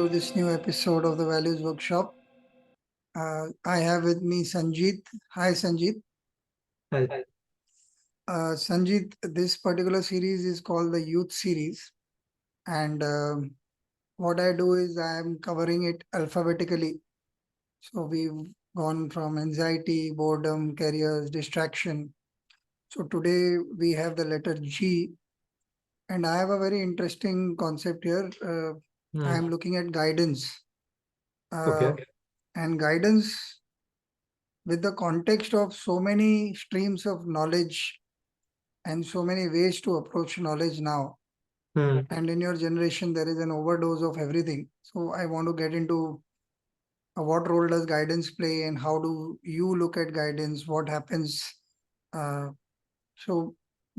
to this new episode of the Values Workshop. I have with me Sanjeet. Hi, Sanjeet. Hi. Sanjeet, this particular series is called the Youth Series. And what I do is I am covering it alphabetically. So we've gone from anxiety, boredom, careers, distraction. So today we have the letter G. And I have a very interesting concept here. I Hmm. am looking at guidance. Uh, Okay. and guidance with the context of so many streams of knowledge and so many ways to approach knowledge now. Hmm. And in your generation, there is an overdose of everything. So I want to get into what role does guidance play and how do you look at guidance? What happens? Uh, so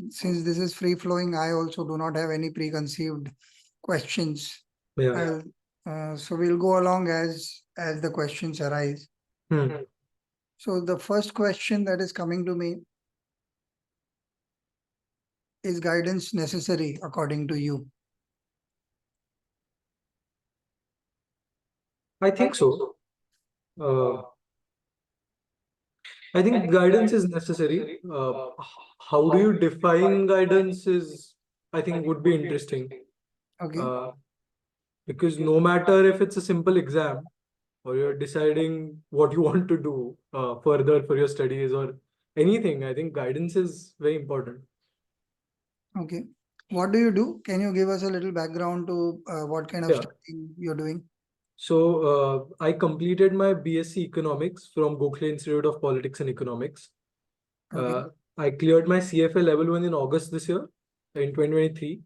since this is free flowing, I also do not have any preconceived questions. Yeah. I'll, so we'll go along as the questions arise. Hmm. So the first question that is coming to me is guidance necessary according to you? I think so. Uh, I think guidance is necessary. How do you define guidance is, I think, would be interesting. Okay. Uh, because no matter if it's a simple exam or you're deciding what you want to do further for your studies or anything, I think guidance is very important. Okay. What do you do? Can you give us a little background to what kind of Yeah. studying you're doing? So I completed my BSc Economics from Gokhale Institute of Politics and Economics. Okay. I cleared my CFA level 1 in August this year, in 2023.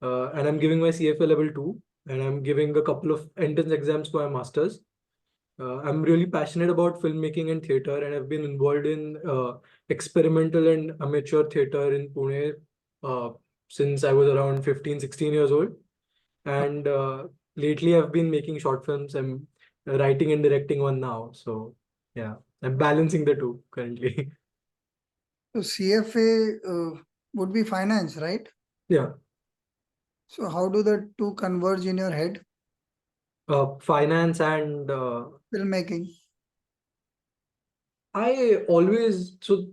And I'm giving my CFA level 2, and I'm giving a couple of entrance exams for my master's. I'm really passionate about filmmaking and theater, and I've been involved in experimental and amateur theater in Pune uh, since I was around 15, 16 years old. And lately, I've been making short films. I'm writing and directing one now. So, yeah, I'm balancing the two currently. So CFA would be finance, right? Yeah. So how do the two converge in your head? Finance and Filmmaking. I always, so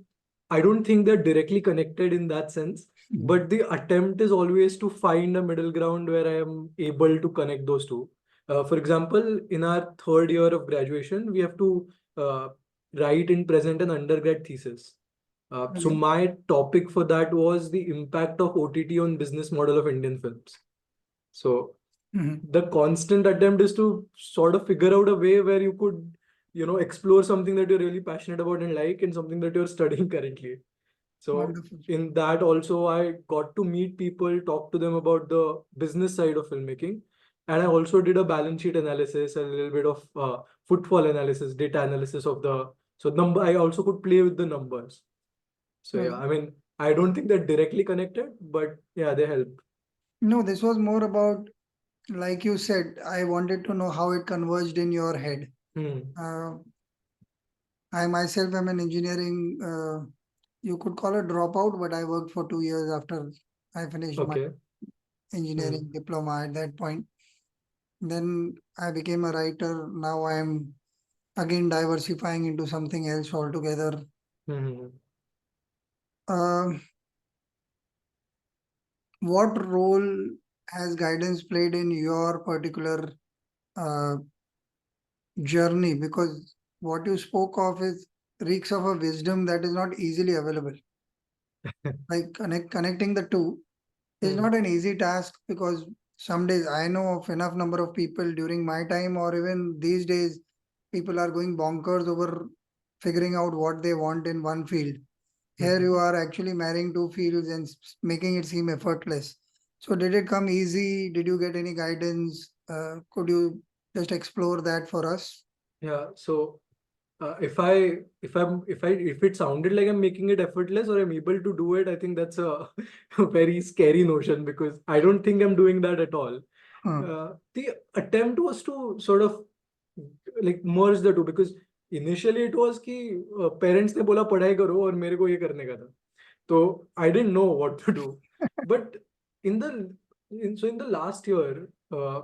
I don't think they're directly connected in that sense, Mhm. but the attempt is always to find a middle ground where I am able to connect those two. For example, in our third year of graduation, we have to uh, write and present an undergrad thesis. So Okay. my topic for that was the impact of OTT on business model of Indian films. So Mhm. the constant attempt is to sort of figure out a way where you could, explore something that you're really passionate about and like, and something that you're studying currently. So Wonderful. in that also, I got to meet people, talk to them about the business side of filmmaking. And I also did a balance sheet analysis, a little bit of footfall analysis, data analysis of the, so number, I also could play with the numbers. So yeah, Okay. I mean, I don't think they're directly connected, but yeah, they help. No, this was more about, like you said, I wanted to know how it converged in your head. Hmm. Uh, I myself am an engineering, you could call it dropout, but I worked for 2 years after I finished my Okay. Hmm. engineering diploma at that point. Then I became a writer. Now I am again diversifying into something else altogether. Hmm. Um what role has guidance played in your particular uh, journey? Because what you spoke of is reeks of a wisdom that is not easily available. Like connecting the two is Hmm. not an easy task because some days I know of enough number of people during my time or even these days, people are going bonkers over figuring out what they want in one field. Here Hmm. you are actually marrying two fields and making it seem effortless. So did it come easy? Did you get any guidance? Could you just explore that for us? Yeah. So if it sounded like I'm making it effortless or I'm able to do it, I think that's a, a very scary notion because I don't think I'm doing that at all. Huh. The attempt was to sort of like merge the two because initially it was कि parents ने बोला पढ़ाई करो और मेरे को ये करने का था. So I didn't know what to do. But in the So in the last year,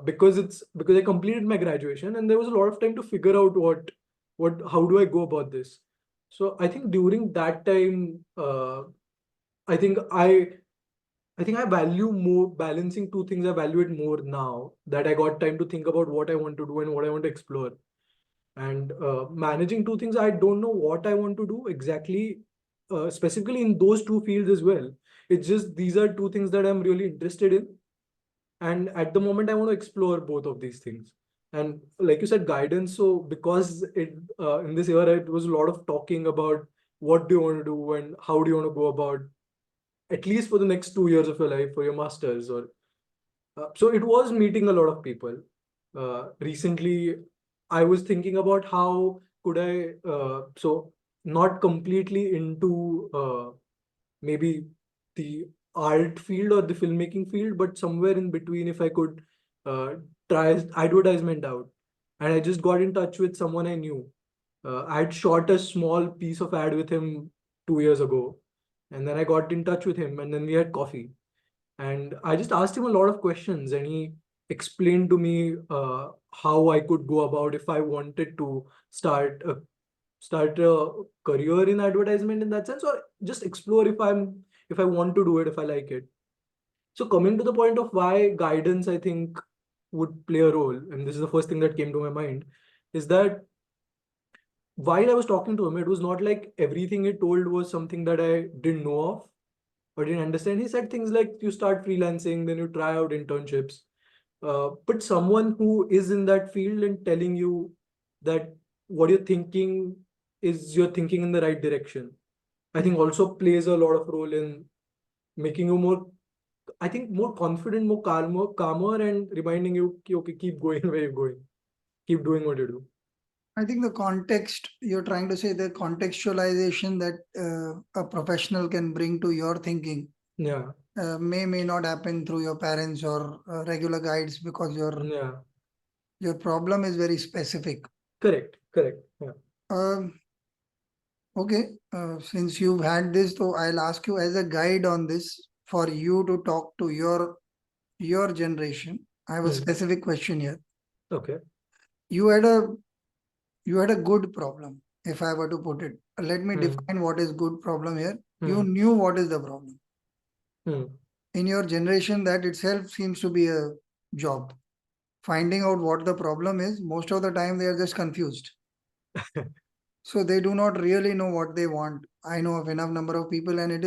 because I completed my graduation and there was a lot of time to figure out what how do I go about this. So I think during that time, I think I I think I value more balancing two things. I value it more now that I got time to think about what I want to do and what I want to explore. And managing two things, I don't know what I want to do exactly, specifically in those two fields as well. It's just these are two things that I'm really interested in, and at the moment I want to explore both of these things. And like you said, guidance. So because it in this era it was a lot of talking about what do you want to do and how do you want to go about, at least for the next 2 years of your life for your masters, or so it was meeting a lot of people. Recently, I was thinking about how could I, so not completely into maybe the art field or the filmmaking field, but somewhere in between, if I could uh, try advertisement out. And I just got in touch with someone I knew. I had shot a small piece of ad with him 2 years ago. And then I got in touch with him, and then we had coffee, and I just asked him a lot of questions, and he explained to me how I could go about if I wanted to start a career in advertisement in that sense, or just explore if I want to do it, if I like it. So coming to the point of why guidance, I think, would play a role, and this is the first thing that came to my mind, is that while I was talking to him, it was not like everything he told was something that I didn't know of or didn't understand. He said things like you start freelancing, then you try out internships. But someone who is in that field and telling you that what you're thinking is you're thinking in the right direction, I think also plays a lot of role in making you more, I think, more confident, more calmer, and reminding you, okay, keep going where you're going, keep doing what you do. I think the context you're trying to say, the contextualization that a professional can bring to your thinking Yeah, may not happen through your parents or regular guides, because yeah, your problem is very specific. correct. Yeah. Um, okay, since you've had this, so I'll ask you as a guide on this for you to talk to your generation. I have a Hmm. specific question here. Okay. You had a you had a good problem, if I were to put it. Let me Hmm. define what is good problem here. You Hmm. knew what is the problem. Hmm. In your generation, that itself seems to be a job. Finding out what the problem is, most of the time they are just confused. So they do not really know what they want. I know of enough number of people, and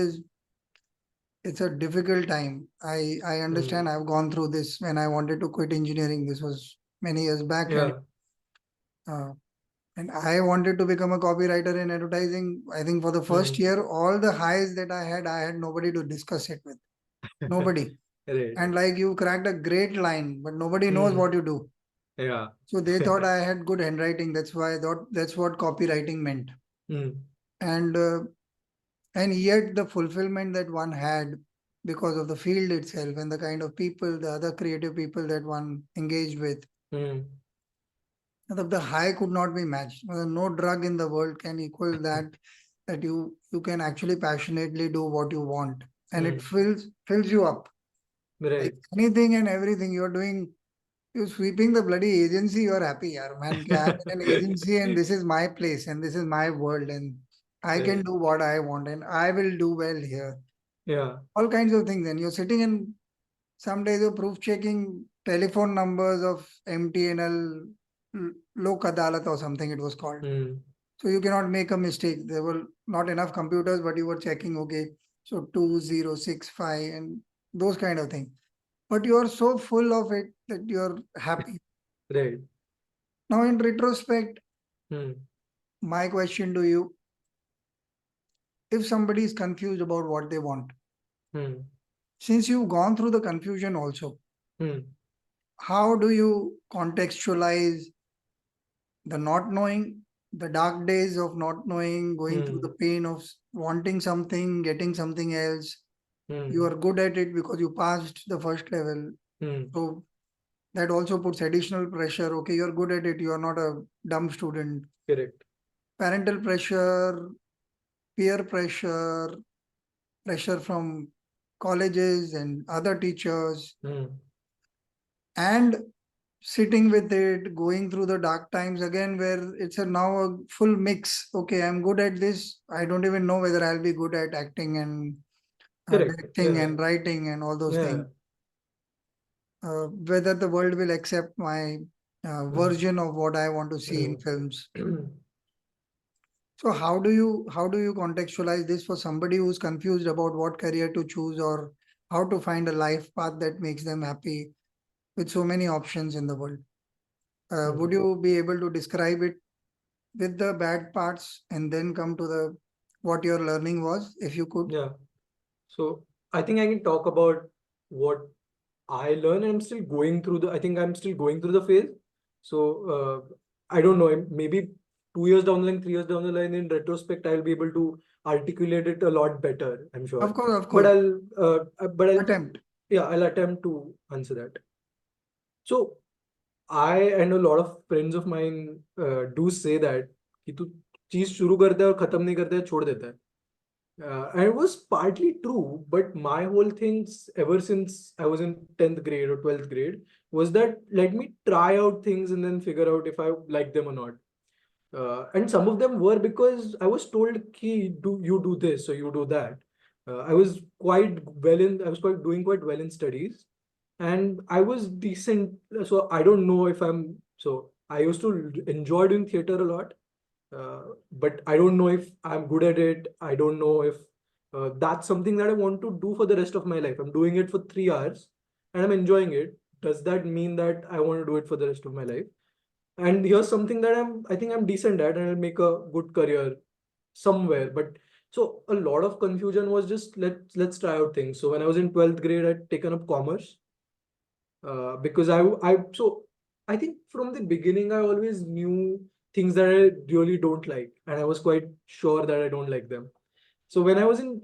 it's a difficult time. I Hmm. understand. I've gone through this when I wanted to quit engineering. This was many years back, Yeah. uh, and I wanted to become a copywriter in advertising. I think for the first Hmm. year, all the highs that I had nobody to discuss it with. Nobody. Right. And like, you cracked a great line, but nobody knows Hmm. what you do. Yeah. So they thought I had good handwriting. That's why I thought that's what copywriting meant. Hmm. And and yet the fulfillment that one had because of the field itself and the kind of people, the other creative people that one engaged with, Hmm. the high could not be matched. No drug in the world can equal that. That you can actually passionately do what you want, and it Hmm. fills you up. Like Right. anything and everything you're doing, you're sweeping the bloody agency, you're happy, yaar. Man, ki I'm in an agency and this is my place and this is my world and I can Right. do what I want and I will do well here. Yeah. All kinds of things. And you're sitting in some days you're proof checking telephone numbers of MTNL Lok Adalat or something it was called. Hmm. So you cannot make a mistake. There were not enough computers, but you were checking, okay, so 2065 and those kind of things. But you are so full of it that you're happy. Right. Now, in retrospect, Hmm. my question to you, if somebody is confused about what they want, Hmm. since you've gone through the confusion also, Hmm. how do you contextualize the not knowing, the dark days of not knowing, going through the Hmm. pain of wanting something, getting something else? You Hmm. are good at it because you passed the first level. Hmm. So that also puts additional pressure. Okay, you're good at it. You are not a dumb student. Correct. Parental pressure, peer pressure, pressure from colleges and other teachers, Hmm. and sitting with it, going through the dark times again, where it's a now a full mix. Okay, I'm good at this. I don't even know whether I'll be good at acting and Correct. directing Yeah. and writing and all those Yeah. things. Whether the world will accept my Hmm. version of what I want to see in Hmm. films. So how do you contextualize this for somebody who's confused about what career to choose or how to find a life path that makes them happy with so many options in the world? Would Hmm. you be able to describe it with the bad parts and then come to the what your learning was, if you could? Yeah. So I think I can talk about what I learned, and I'm still going through the. I think I'm still going through the phase. So I don't know. Maybe 2 years down the line, 3 years down the line, in retrospect, I'll be able to articulate it a lot better. I'm sure. Of But course, I'll, attempt. yeah, I'll attempt to answer that. So I and a lot of friends of mine do say that कि तू चीज शुरू करता है और खत्म नहीं करता है छोड़ देता है. And it was partly true, but my whole things ever since I was in 10th grade or 12th grade was that let me try out things and then figure out if I like them or not. And some of them were because I was told ki do you do this or you do that. I was quite doing quite well in studies, and I was decent. So I don't know if I'm so I used to enjoy doing theater a lot, but I don't know if I'm good at it. I don't know if that's something that I want to do for the rest of my life. I'm doing it for 3 hours and I'm enjoying it. Does that mean that I want to do it for the rest of my life? And here's something that I think I'm decent at, and I'll make a good career somewhere. But so a lot of confusion was just let's try out things. So when I was in 12th grade, I'd taken up commerce, because I think from the beginning I always knew things that I really don't like, and I was quite sure that I don't like them. So when I was in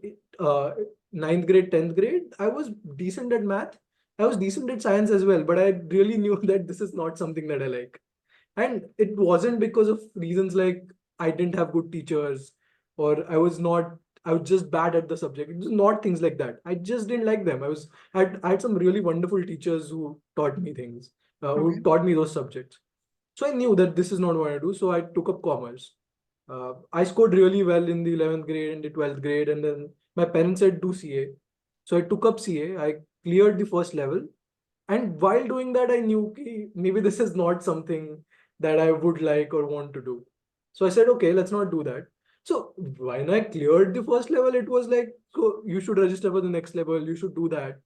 ninth grade, 10th grade, I was decent at math. I was decent at science as well, but I really knew that this is not something that I like. And it wasn't because of reasons like I didn't have good teachers, or I was just bad at the subject. It was not things like that. I just didn't like them. I had some really wonderful teachers who taught me things, Okay. who taught me those subjects. So I knew that this is not what I do. So I took up commerce. I scored really well in the 11th grade and the 12th grade, and then my parents said do CA. So I took up CA. I cleared the first level, and while doing that, I knew ki maybe this is not something that I would like or want to do. So I said, okay, let's not do that. So when I cleared the first level, it was like, so you should register for the next level, you should do that.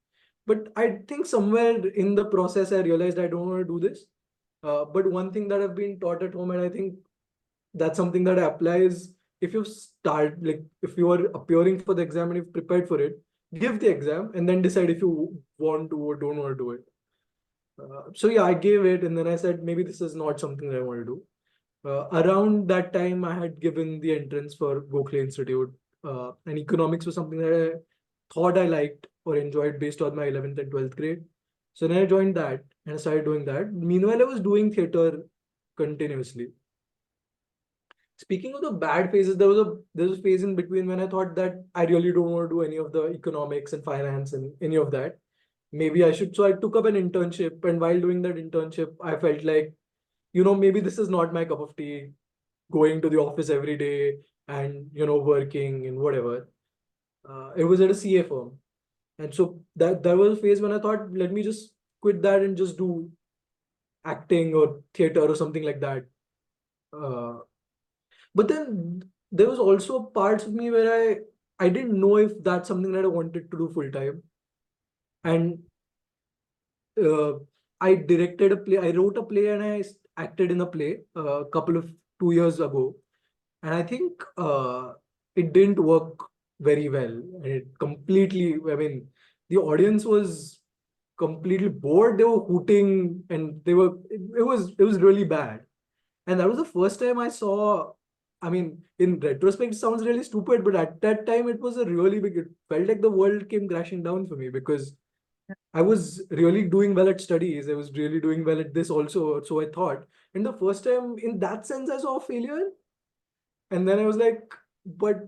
But I think somewhere in the process, I realized I don't want to do this. But one thing that I've been taught at home, and I think that's something that applies if you start, like, if you are appearing for the exam and you've prepared for it, give the exam and then decide if you want to or don't want to do it. So yeah, I gave it, and then I said maybe this is not something that I want to do. Around that time, I had given the entrance for Gokhale Institute, and economics was something that I thought I liked or enjoyed based on my 11th and 12th grade. So then I joined that and I started doing that. Meanwhile, I was doing theater continuously. Speaking of the bad phases, there was a phase in between when I thought that I really don't want to do any of the economics and finance and any of that. Maybe I should. So I took up an internship, and while doing that internship, I felt like, maybe this is not my cup of tea. Going to the office every day and working and whatever. It was at a CA firm, and so that was a phase when I thought, let me just quit that and just do acting or theater or something like that. Uh, but then there was also parts of me where I didn't know if that's something that I wanted to do full time. And uh, I directed a play, I wrote a play, and acted in a play a couple of 2 years ago. And I think it didn't work very well. And it completely, I mean, the audience was completely bored. They were hooting, and it was really bad. And that was the first time I saw. I mean, in retrospect, it sounds really stupid, but at that time, it was a really big. It felt like the world came crashing down for me because I was really doing well at studies. I was really doing well at this also. So I thought. And the first time, in that sense, I saw a failure. And then I was like, but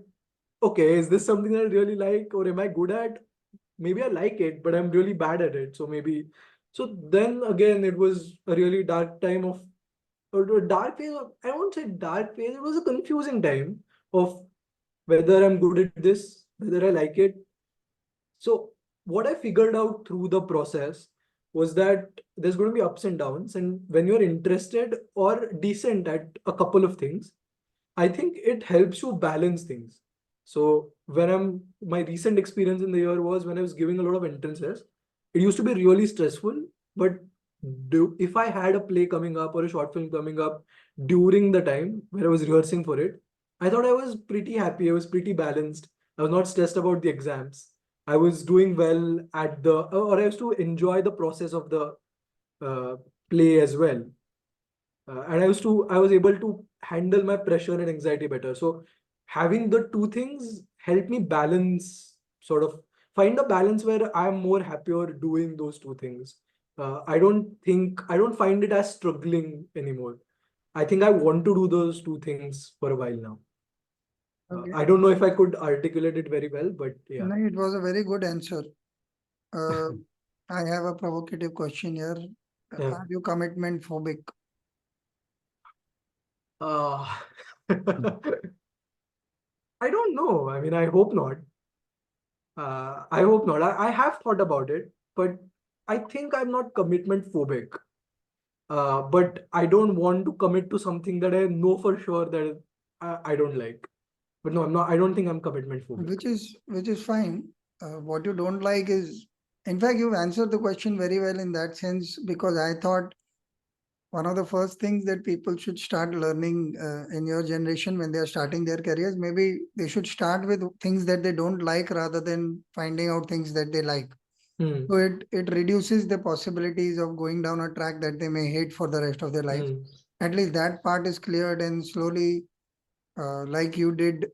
okay, is this something that I really like or am I good at? maybe I like it, but I'm really bad at it. So maybe, so then again, it was a really dark time of, or a dark phase. I won't say dark phase. It was a confusing time of whether I'm good at this, whether I like it. So what I figured out through the process was that there's going to be ups and downs, and when you're interested or decent at a couple of things, I think it helps you balance things. So my recent experience in the year was when I was giving a lot of entrances, it used to be really stressful. But if I had a play coming up or a short film coming up during the time where I was rehearsing for it, I thought I was pretty happy. I was pretty balanced. I was not stressed about the exams. I was doing well at or I used to enjoy the process of the uh, play as well. And I was able to handle my pressure and anxiety better. So having the two things helped me balance, sort of find a balance where I'm more happier doing those two things. I don't find it as struggling anymore. I think I want to do those two things for a while now. Okay. I don't know if I could articulate it very well, but yeah. No, it was a very good answer. Uh, I have a provocative question here. Yeah. Are you commitment phobic? Uh, I don't know. I mean, I hope not. I hope not. I have thought about it, but I think I'm not commitment phobic. But I don't want to commit to something that I know for sure that I don't like. But no, I'm not. I don't think I'm commitment phobic. Which is fine. What you don't like is, in fact, you've answered the question very well in that sense, because I thought one of the first things that people should start learning in your generation when they are starting their careers, maybe they should start with things that they don't like rather than finding out things that they like. Hmm. So it reduces the possibilities of going down a track that they may hate for the rest of their life. Hmm. At least that part is cleared, and slowly, like you did,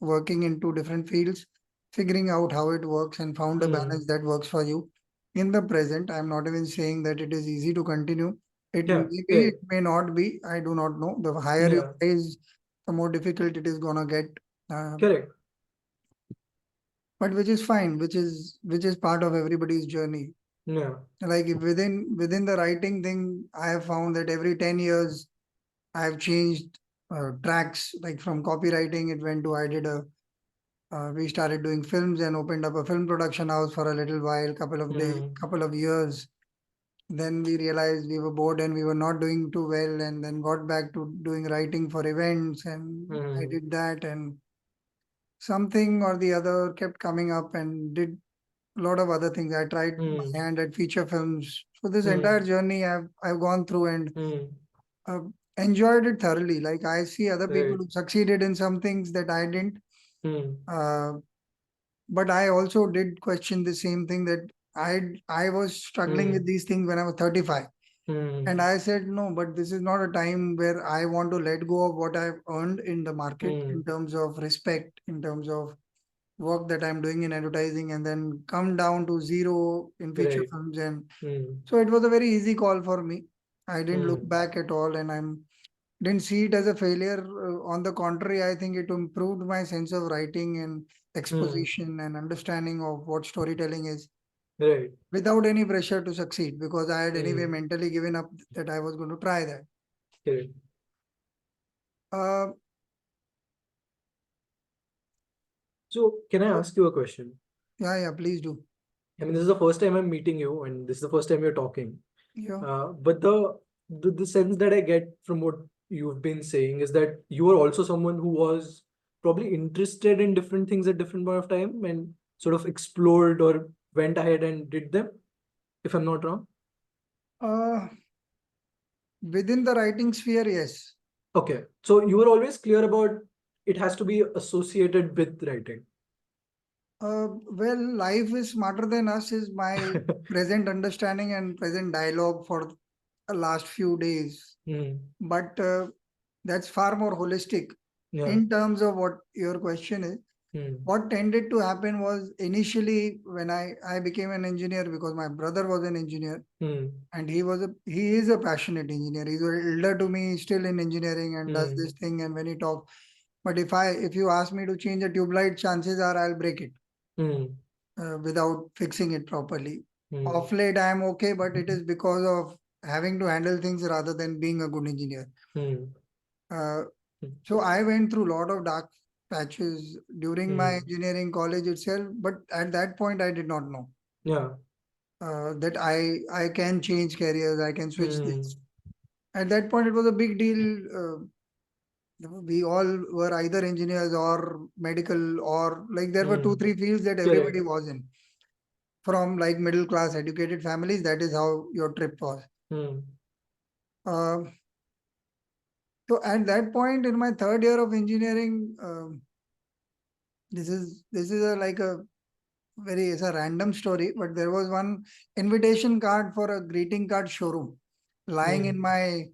working in two different fields, figuring out how it works and found a Hmm. balance that works for you. In the present, I'm not even saying that it is easy to continue. It Yeah. may be, Right. it may not be. I do not know. The higher you Yeah. rise, the more difficult it is gonna get. Uh, Correct. but which is fine, which is part of everybody's journey. Yeah. Like if within the writing thing, I have found that every 10 years I have changed tracks. Like from copywriting, it went to I did a we started doing films and opened up a film production house for a little while, couple of days, Hmm. couple of years. Then we realized we were bored and we were not doing too well, and then got back to doing writing for events, and I Hmm. did that, and something or the other kept coming up, and did a lot of other things. I tried Hmm. my hand at feature films. So this entire Hmm. journey I've gone through and Hmm. uh, enjoyed it thoroughly. Like I see other people Right. who succeeded in some things that I didn't. Hmm. Uh, but I also did question the same thing, that I was struggling with Hmm. these things when I was 35. And Hmm. I said, no, but this is not a time where I want to let go of what I've earned in the market Hmm. in terms of respect, in terms of work that I'm doing in advertising, and then come down to zero in feature Right. films. And Hmm. so it was a very easy call for me. I didn't look Hmm. back at all, and I'm didn't see it as a failure. On the contrary, I think it improved my sense of writing and Hmm. exposition and understanding of what storytelling is, Right. without any pressure to succeed, because I had anyway Hmm. mentally given up that I was going to try that. Correct. Uh, So can I so, ask you a question? yeah, yeah, please do. I mean, this is the first time I'm meeting you, and this is the first time you're talking. Yeah. But the sense that I get from what you've been saying is that you are also someone who was probably interested in different things at different point of time and sort of explored or went ahead and did them, if I'm not wrong. Uh, Within the writing sphere, yes. Okay, so you were always clear about it has to be associated with writing. Well, life is smarter than us is my present understanding and present dialogue for the last few days. Hmm. But that's far more holistic. Yeah. In terms of what your question is, Hmm. what tended to happen was initially when I became an engineer because my brother was an engineer, Hmm. and he is a passionate engineer. He's elder to me, still in engineering and does this Hmm. thing. And when he talks, but if you ask me to change a tube light, chances are I'll break it. Hmm. without fixing it properly. Hmm. Off late, I am okay, but it is because of having to handle things rather than being a good engineer. Hmm. Uh, Hmm. so I went through a lot of dark patches during my Hmm. engineering college itself, but at that point, I did not know Yeah. that I can change careers, I can switch Hmm. this. At that point, it was a big deal. We all were either engineers or medical, or like there were two, Hmm. three fields that everybody Correct. was in. From like middle class educated families, that is how your trip was. Hmm. Uh, so at that point in my third year of engineering, this is a like a very it's a random story, but there was one invitation card for a greeting card showroom lying Hmm. in my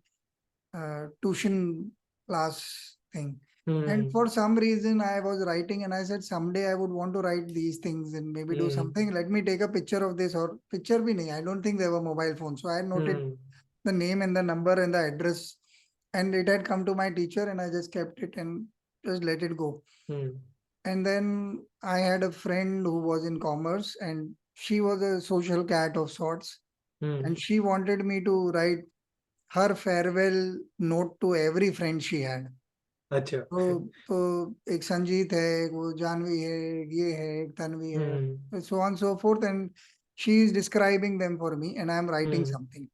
tuition class thing. And Hmm. for some reason, I was writing and I said, someday I would want to write these things and maybe do Hmm. something. Let me take a picture of this or picture bhi nahi. I don't think there were mobile phones. So I noted Hmm. the name and the number and the address. And it had come to my teacher and I just kept it and just let it go. Hmm. And then I had a friend who was in commerce and she was a social cat of sorts. Hmm. And she wanted me to write her farewell note to every friend she had. अच्छा. तो एक संजीत है, एक वो जानवी है, एक ये है, एक तन्वी Hmm. है, so on so forth, and she is describing them for me, and I am writing Hmm. something.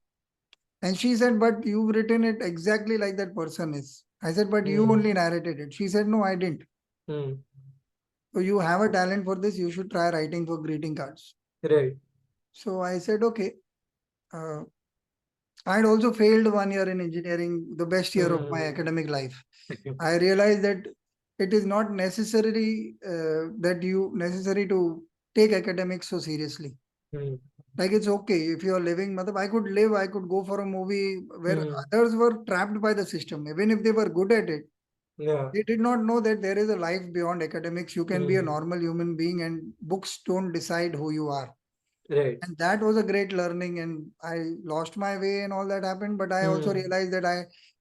And she said, "But you've written it exactly like that person is." I said, "But you Hmm. only narrated it." She said, "No, I didn't. Hmm. So you have a talent for this. You should try writing for greeting cards." Right. So I said, "Okay." Uh, I had also failed 1 year in engineering, the best year of my Hmm. academic life. I realized that it is not necessarily that you necessary to take academics so seriously. Hmm. Like it's okay if you are living. Matlab, I could live. I could go for a movie where Hmm. others were trapped by the system. Even if they were good at it, Yeah. they did not know that there is a life beyond academics. You can be a Hmm. normal human being, and books don't decide who you are. Right. And that was a great learning, and I lost my way and all that happened, but I also Hmm. realized that I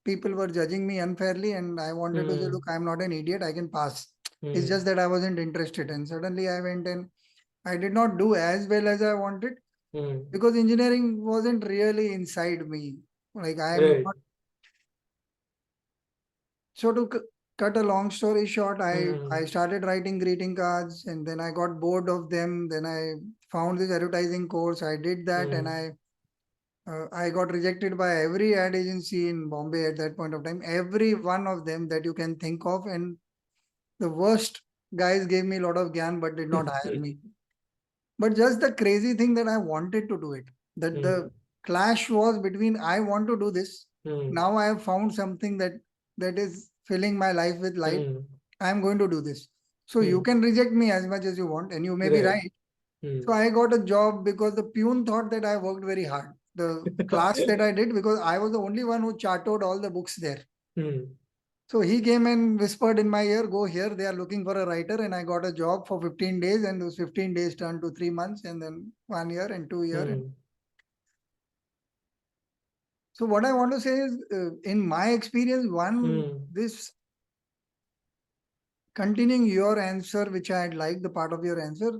people were judging me unfairly, and I wanted to say, Hmm. look, I'm not an idiot, I can pass. It's Hmm. just that I wasn't interested, and suddenly I went and I did not do as well as I wanted Hmm. because engineering wasn't really inside me. Like I am Right. not. So to cut a long story short, I Hmm. started writing greeting cards, and then I got bored of them. Then I found this advertising course, I did that, and Hmm. I got rejected by every ad agency in Bombay at that point of time. Every one of them that you can think of, and the worst guys gave me a lot of gyan but did not hire me. But just the crazy thing that I wanted to do it, that Hmm. the clash was between I want to do this. Hmm. Now I have found something that is filling my life with light. Hmm. I am going to do this. So you Hmm. can reject me as much as you want, and you may be Right. right. Hmm. So I got a job because the peon thought that I worked very hard. The class that I did, because I was the only one who charted all the books there. Hmm. So he came and whispered in my ear, go here, they are looking for a writer. And I got a job for 15 days, and those 15 days turned to 3 months, and then 1 year and 2 year. Hmm. So what I want to say is, in my experience, Hmm. this continuing your answer, which I had liked the part of your answer,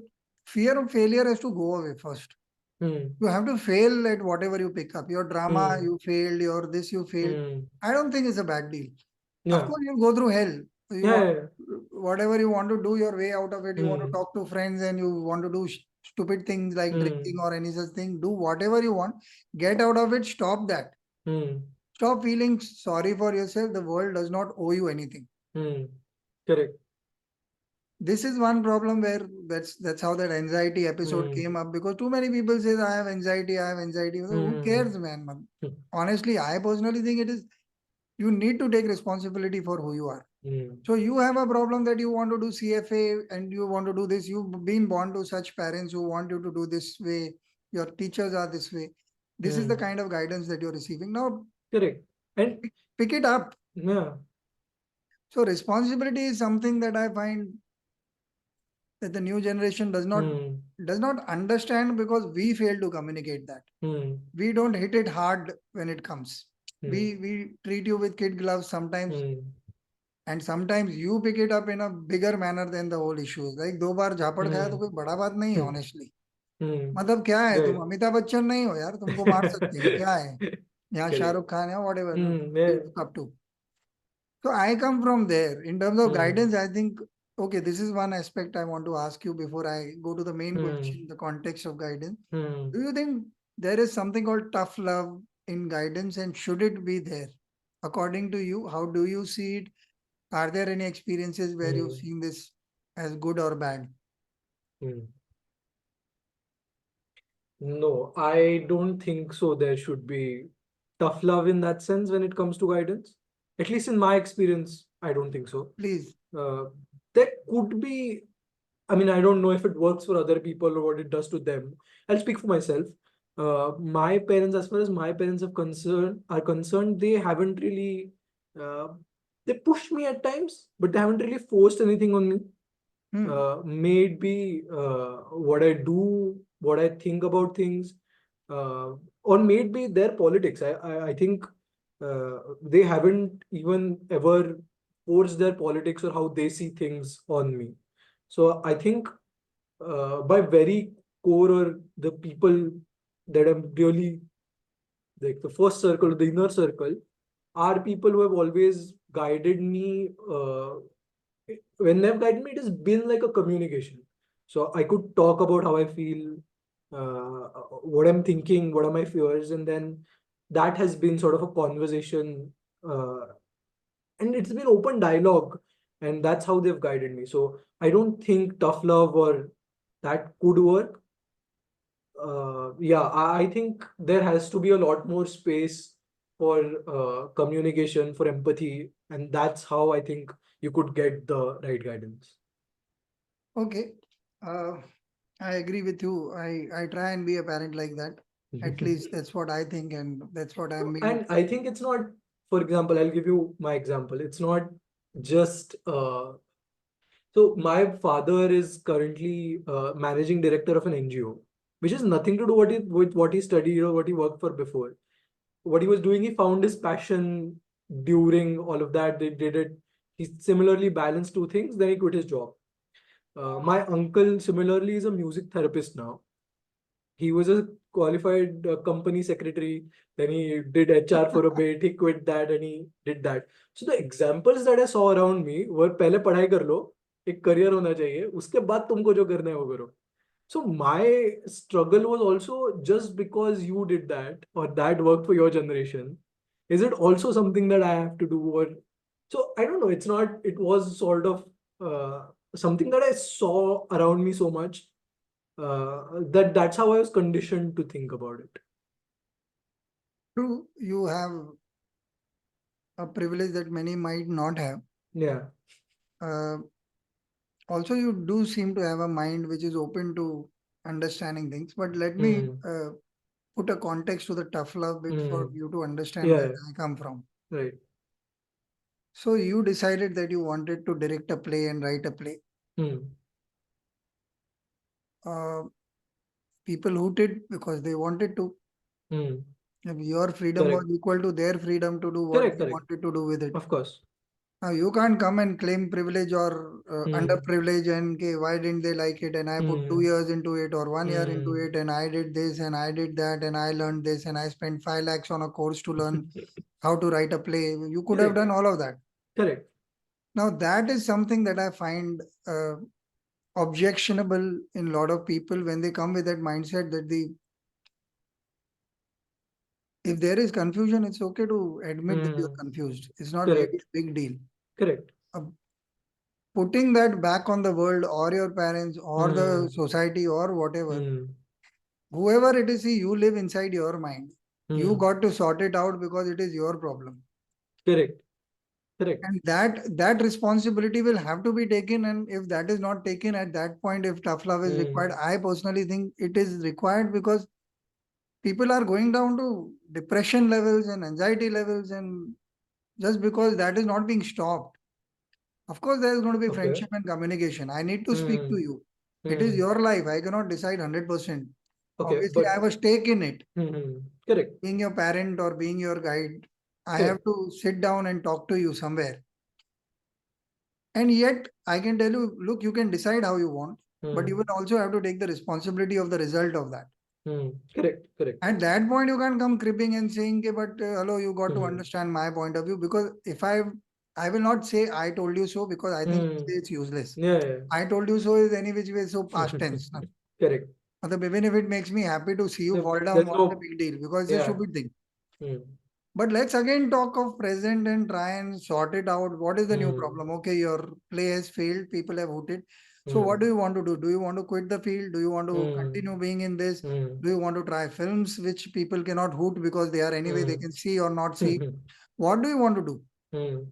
fear of failure has to go away first. Hmm. You have to fail at whatever you pick up. Your drama, Hmm. you failed. Your this, you failed. Hmm. I don't think it's a bad deal. Of Yeah. course, you'll go through hell. You Yeah. want Yeah. whatever you want to do your way out of it. You want to Hmm. talk to friends and you want to do stupid things like drinking Hmm. or any such thing. Do whatever you want. Get out of it. Stop that. Hmm. Stop feeling sorry for yourself. The world does not owe you anything. Hmm. Correct. This is one problem where that's how that anxiety episode Hmm. came up, because too many people say I have anxiety, I have anxiety. Who Hmm. cares, man? Hmm. Honestly, I personally think it is you need to take responsibility for who you are. Hmm. So you have a problem that you want to do CFA and you want to do this. You've been born to such parents who want you to do this way. Your teachers are this way. This is the Hmm. kind of guidance that you're receiving. Now Correct. And pick it up. yeah. So responsibility is something that I find that the new generation Hmm. does not understand, because we fail to communicate that. Hmm. We don't hit it hard when it comes. Hmm. We treat you with kid gloves sometimes. Hmm. And sometimes you pick it up in a bigger manner than the whole issue. Like 2 बार झापड़ खाया तो Hmm. कोई बड़ा बात नहीं है Hmm. honestly. Hmm. मतलब क्या है, तुम Right. अमिताभ बच्चन नहीं हो यार, तुमको मार सकते हैं क्या है, यहाँ Correct. शाहरुख खान है, what ever Hmm. Yeah. you look up to. So I come from there. In terms of Hmm. guidance, I think, okay, this is one aspect I want to ask you before I go to the main Hmm. question, the context of guidance. Hmm. Do you think there is something called tough love in guidance, and should it be there? According to you, how do you see it? Are there any experiences where you've Hmm. seen this as good or bad? Hmm. No, I don't think so. There should be tough love in that sense when it comes to guidance. At least in my experience, I don't think so. Please. Uh, there could be, I mean, I don't know if it works for other people or what it does to them. I'll speak for myself. My parents, as far as my parents are concerned, they haven't really, uh, they push me at times, but they haven't really forced anything on me. Hmm. Maybe what I do, what I think about things, or maybe their politics. I think they haven't even ever forced their politics or how they see things on me. So I think by very core or the people that I'm really like the first circle, the inner circle, are people who have always guided me. When they've guided me, it has been like a communication. So I could talk about how I feel, what I'm thinking, what are my fears, and then that has been sort of a conversation, and it's been open dialogue, and that's how they've guided me. So I don't think tough love or that could work. Yeah, I think there has to be a lot more space for communication, for empathy, and that's how I think you could get the right guidance. Okay. Uh, I agree with you. I try and be a parent like that. At least that's what I think, and that's what I'm being. And I think it's not, for example, I'll give you my example. It's not just, so my father is currently managing director of an NGO, which has nothing to do with what he studied or what he worked for before. What he was doing, he found his passion during all of that. They did it. He similarly balanced two things, then he quit his job. My uncle similarly is a music therapist now. He was a qualified company secretary. Then he did HR for a bit. He quit that and he did that. So the examples that I saw around me were पहले पढ़ाई कर लो, एक career होना चाहिए, उसके बाद तुमको जो करना है वो करो. So my struggle was also just because you did that or that worked for your generation. Is it also something that I have to do? Or so I don't know. It's not. It was sort of something that I saw around me so much that's how I was conditioned to think about it. True, you have a privilege that many might not have. Yeah. Uh, Also, you do seem to have a mind which is open to understanding things. But let me Mm. put a context to the tough love bit for Mm. you to understand Yeah, where yeah. I come from. Right. So you decided that you wanted to direct a play and write a play. Mm. Uh, People hooted because they wanted to. Mm. If your freedom was Correct. equal to their freedom to do what Correct. they Correct. wanted to do with it. Of course. Now you can't come and claim privilege or Mm. underprivilege and okay, why didn't they like it? And I put 2 years into it or 1 year into Mm. it, and I did this and I did that and I learned this and I spent 5 lakhs on a course to learn how to write a play. You could have Correct. done all of that. Correct. Now that is something that I find objectionable in a lot of people when they come with that mindset that the if there is confusion, it's okay to admit that you're Mm. confused. It's not really Correct. a big deal. Correct. Uh, Putting that back on the world or your parents or the Mm. society or whatever, Mm. whoever it is, see, you live inside your mind. You Mm. got to sort it out because it is your problem. Correct. Correct. And that responsibility will have to be taken. And if that is not taken at that point, if tough love is Mm. required, I personally think it is required because people are going down to depression levels and anxiety levels, and just because that is not being stopped. Of course, there is going to be Okay. friendship and communication. I need to speak to Mm. you. It is Mm. your life. I cannot decide 100%. Okay. Obviously, I But have a stake in it. correct. Being your parent or being your guide, I have Correct. to sit down and talk to you somewhere. And yet, I can tell you, look, you can decide how you want, but you Hmm. will also have to take the responsibility of the result of that. Hmm. Correct. Correct. At that point, you can't come creeping and saying, "Okay, but hello, you got to Hmm. understand my point of view." Because if I will not say I told you so because I think Hmm. it's useless. Yeah. I told you so is any which way so Yeah. past tense. Na? Correct. Even if it makes me happy to see you fall down, There's what's the no. big deal? Because it's a Yeah. stupid thing. Hmm. But let's again talk of present and try and sort it out. What is the new Hmm. problem? Okay, your play has failed. People have hooted. So what do Hmm. you want to do? Do you want to quit the field? Do you want to Hmm. continue being in this? Hmm. Do you want to try films which people cannot hoot because they are anyway they Hmm. can see or not see? Hmm. What do you want to do? Hmm.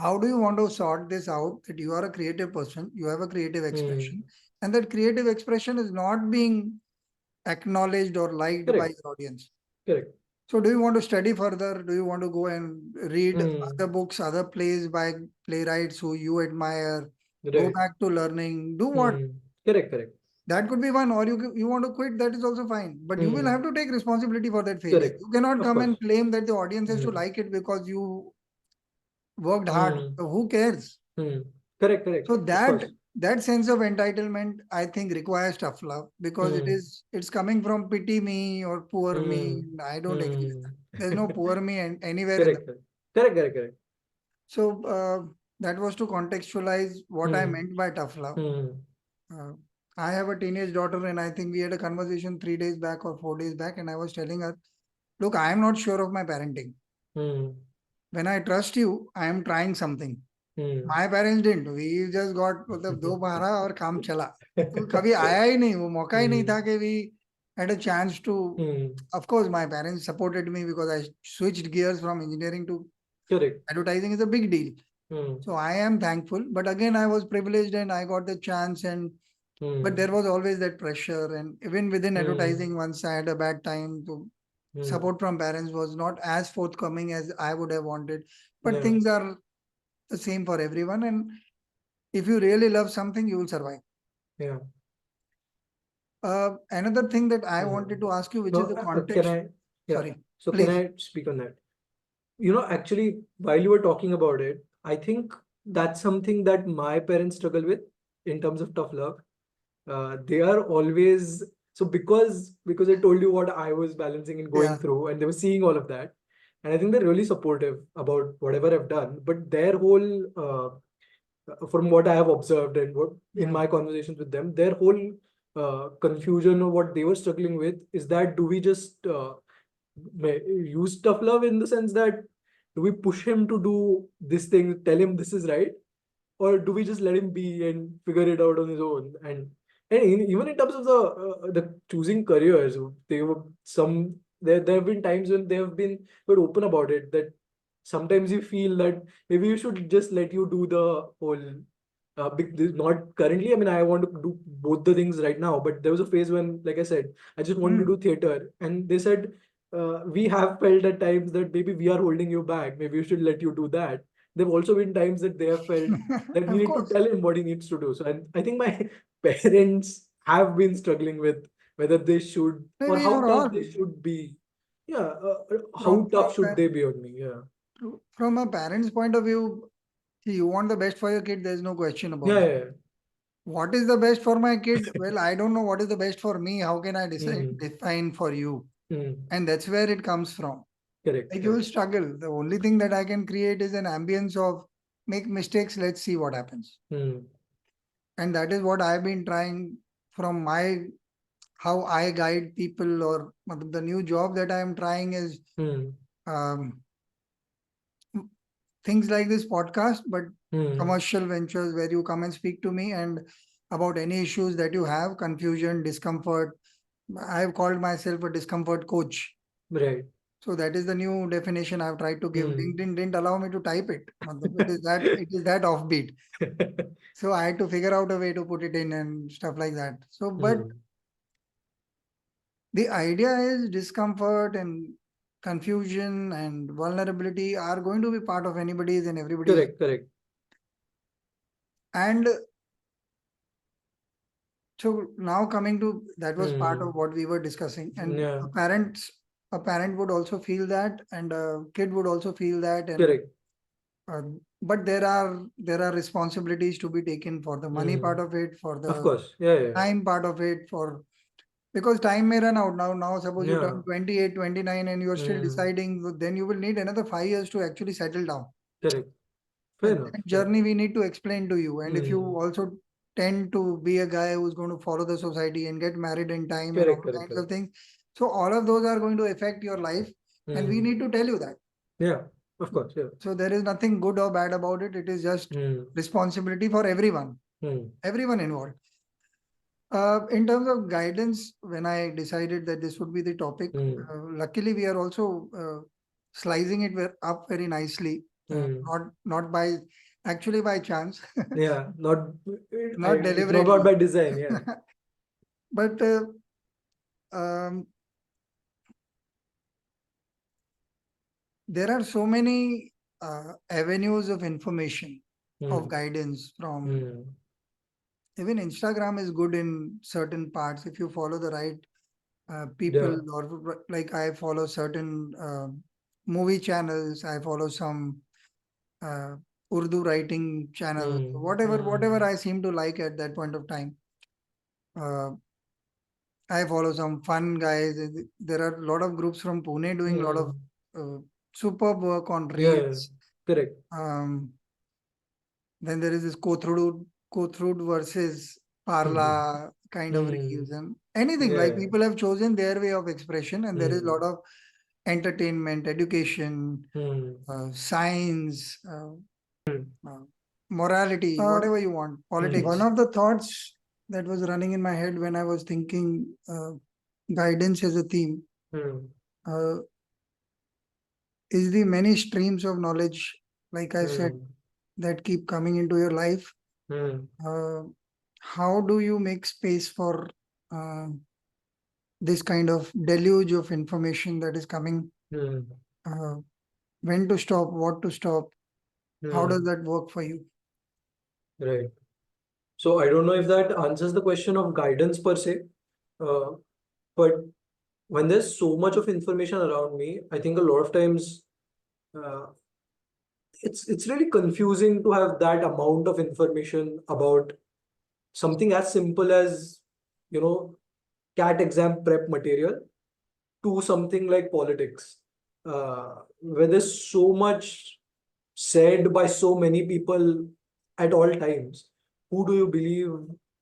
How do you want to sort this out that you are a creative person, you have a creative Hmm. expression, and that creative expression is not being acknowledged or liked by Correct. your audience? Correct. So, do you want to study further? Do you want to go and read Hmm. other books, other plays by playwrights who you admire? Go Right. back to learning. Do what? Hmm. Correct. Correct. That could be one, or you want to quit. That is also fine. But you will Hmm. have to take responsibility for that failure. Correct. You cannot Of come and course. claim that the audience has to Hmm. like it because you worked hard. Hmm. So who cares? Hmm. Correct. Correct. So Of that course. that sense of entitlement, I think, requires tough love because Hmm. it's coming from pity me or poor Hmm. me. I don't agree with Hmm. that. There's no poor me anywhere in the. Correct. Correct. Correct. Correct. Correct. So that was to contextualize what I Hmm. meant by tough love. Hmm. Uh, I have a teenage daughter, and I think we had a conversation 3 days back or 4 days back, and I was telling her, "Look, I am not sure of my parenting. Hmm. When I trust you, I am trying something. Hmm. My parents didn't. We just got मतलब दो मारा और काम चला. तो कभी आया ही नहीं वो मौका ही नहीं Hmm. था कि we had a chance to. Hmm. Of course, my parents supported me because I switched gears from engineering to Correct. advertising is a big deal. Hmm. So I am thankful. But again, I was privileged and I got the chance. And but Hmm. there was always that pressure. And even within Hmm. advertising, once I had a bad time, to Hmm. support from parents was not as forthcoming as I would have wanted. But Yeah. things are the same for everyone. And if you really love something, you will survive. Yeah. Another thing that I Hmm. wanted to ask you, which is No, the can context. I? Yeah. Sorry, So can please. I speak on that? Actually, while you were talking about it, I think that's something that my parents struggle with in terms of tough love. They are always so because I told you what I was balancing and going Yeah, through, and they were seeing all of that, and I think they're really supportive about whatever I've done. But their whole from what I have observed and what in yeah. my conversations with them, their whole confusion or what they were struggling with is that do we just use tough love in the sense that do we push him to do this thing, tell him this is right, or do we just let him be and figure it out on his own? And even in terms of the choosing careers, they were some there have been times when they have been quite open about it that sometimes you feel that maybe you should just let you do the whole not currently. I mean, I want to do both the things right now, but there was a phase when, like I said, I just wanted to Hmm. do theater, and they said we have felt at times that maybe we are holding you back. Maybe we should let you do that. There've also been times that they have felt that we Of need to course. tell him what he needs to do. So I think my parents have been struggling with whether they should or We how are tough all they should be. Yeah, how from tough should they be on me? Yeah, from a parent's point of view. See, you want the best for your kid. There's no question about yeah, that. yeah. What is the best for my kid? Well, I don't know what is the best for me. How can I Yeah. decide define for you? Hmm. And that's where it comes from. Correct, Like you will correct. struggle. The only thing that I can create is an ambience of make mistakes. Let's see what happens. Hmm. And that is what I've been trying from my how I guide people or the new job that I am trying is Hmm. um, things like this podcast, but Hmm. commercial ventures where you come and speak to me and about any issues that you have, confusion, discomfort. I have called myself a discomfort coach. Right. So that is the new definition I've tried to give. Hmm. LinkedIn didn't allow me to type it. It is that offbeat. So I had to figure out a way to put it in and stuff like that. So, but Hmm. the idea is discomfort and confusion and vulnerability are going to be part of anybody's and everybody's. Correct, correct. And so now coming to that was part Hmm. of what we were discussing. And Yeah, a parent would also feel that, and a kid would also feel that, and correct. uh, but there are responsibilities to be taken for the money part of it, for Of the course. Yeah. time part of it, for because time may run out now. Suppose you Yeah. turn 28, 29 and you're still Hmm. deciding, then you will need another 5 years to actually settle down. Correct. Fair And enough. that Yeah. journey we need to explain to you. And if you Hmm. also tend to be a guy who's going to follow the society and get married in time and Correct. all Correct. kinds of Correct. things, so all of those are going to affect your life, and we Hmm. need to tell you that. Yeah. Of course. Yeah. So there is nothing good or bad about it. It is just Hmm. responsibility for Hmm. everyone involved. In terms of guidance, when I decided that this would be the topic, Hmm. luckily we are also slicing it up very nicely. Hmm. Not by actually by chance, Yeah. Not. not It's not deliberately, by design. Yeah. but um, there are so many avenues of information, of Hmm. guidance from Hmm. even Instagram is good in certain parts if you follow the right people, Yeah. or like I follow certain movie channels, I follow some uh, Urdu writing channels, Hmm. whatever Hmm. I seem to like at that point of time. uh, I follow some fun guys. There are a lot of groups from Pune doing a lot of Hmm. uh, superb work on Yeah. Yeah. reels. Correct. um, then there is this Kothrood versus Hmm. Parla kind of Hmm. reels, and anything, like Yeah. people have chosen their way of expression, and there is a Hmm. lot of entertainment, education, Hmm. science, Hmm. uh, morality, whatever you want, Hmm. politics. One of the thoughts that was running in my head when I was thinking guidance as a theme Hmm. uh, is the many streams of knowledge, like I said, Hmm. that keep coming into your life. Hmm. Uh, how do you make space for uh, this kind of deluge of information that is coming? Hmm. Uh, when to stop, what to stop? How does Hmm. that work for you? Right. So I don't know if that answers the question of guidance per se, uh, but when there's so much of information around me, I think a lot of times uh, it's really confusing to have that amount of information about something as simple as you know cat exam prep material to something like politics, where there's so much said by so many people at all times. Who do you believe?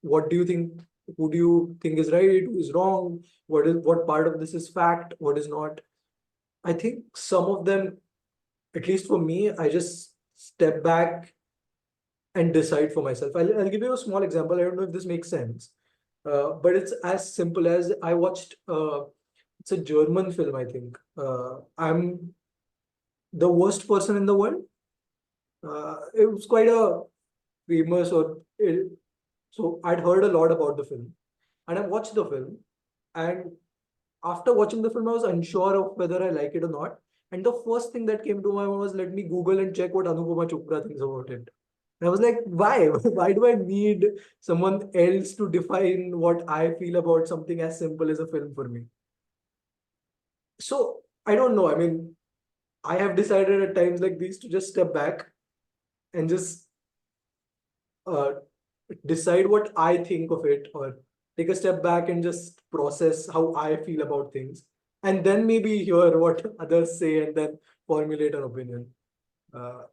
What do you think? Who do you think is right? Who is wrong? What part of this is fact? What is not? I think some of them, at least for me, I just step back and decide for myself. I'll give you a small example. I don't know if this makes sense, but it's as simple as I watched. It's a German film, I think. I'm the worst person in the world. It was quite a famous so I'd heard a lot about the film, and I watched the film, and after watching the film, I was unsure of whether I like it or not. And the first thing that came to my mind was let me Google and check what Anupama Chopra thinks about it. And I was like, why? Why do I need someone else to define what I feel about something as simple as a film for me? So I don't know. I mean, I have decided at times like these to just step back and just uh, decide what I think of it, or take a step back and just process how I feel about things, and then maybe hear what others say and then formulate an opinion. Uh,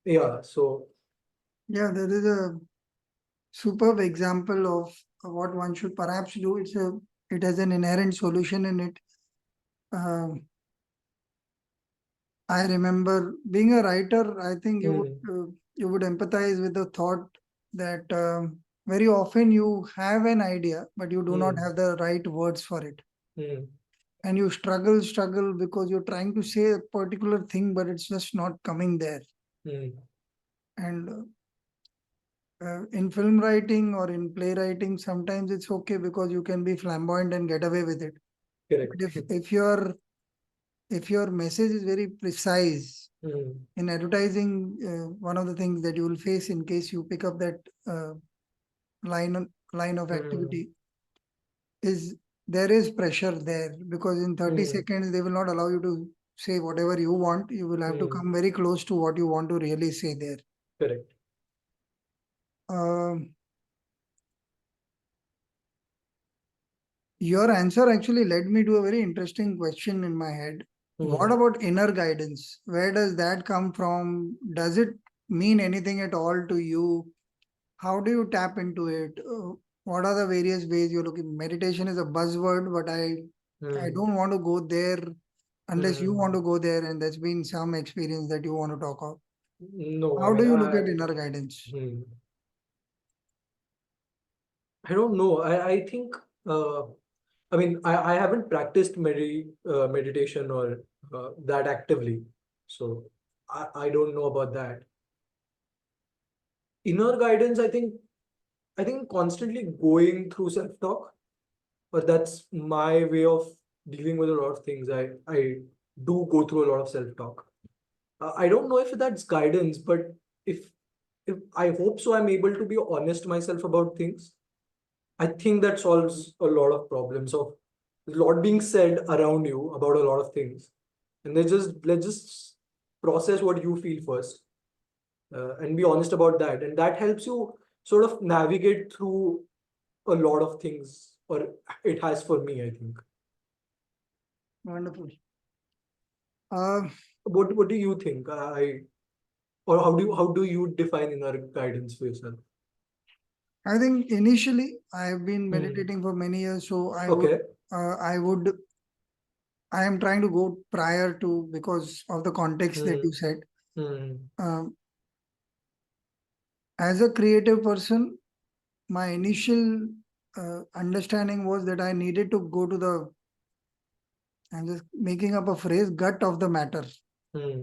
yeah, so Yeah, there is a superb example of what one should perhaps do. It has an inherent solution in it. Um I remember being a writer. I think hmm, you would empathize with the thought that very often you have an idea, but you do not hmm, have the right words for it, hmm, and you struggle because you're trying to say a particular thing, but it's just not coming there. hmm, And in film writing or in playwriting, sometimes it's okay because you can be flamboyant and get away with it. But correct. if your message is very precise, Hmm, in advertising, one of the things that you will face in case you pick up that uh, line of hmm, activity is there is pressure there, because in 30 hmm, seconds they will not allow you to say whatever you want. You will have to come very close to what you want to really say there. Correct. Your answer actually led me to a very interesting question in my head. What about inner guidance? Where does that come from? Does it mean anything at all to you? How do you tap into it? What are the various ways you're looking? Meditation is a buzzword, but I don't want to go there unless you want to go there, and there's been some experience that you want to talk of. No, I How do mean, you look at inner guidance? I don't know. I think, I mean, I haven't practiced meditation or that actively. So I don't know about that. Inner guidance, I think constantly going through self-talk, but that's my way of dealing with a lot of things. I do go through a lot of self-talk. I don't know if that's guidance, but if if I hope so, I'm able to be honest myself about things. I think that solves a lot of problems of a lot being said around you about a lot of things, and let's just process what you feel first, and be honest about that, and that helps you sort of navigate through a lot of things, or it has for me, I think. Wonderful. What do you think? Or how do you define inner guidance for yourself? I think initially I have been Hmm. meditating for many years, so Okay. I am trying to go prior to, because of the context that you said. Hmm. Um, as a creative person, my initial understanding was that I needed to go to the, I'm just making up a phrase, gut of the matter. Hmm.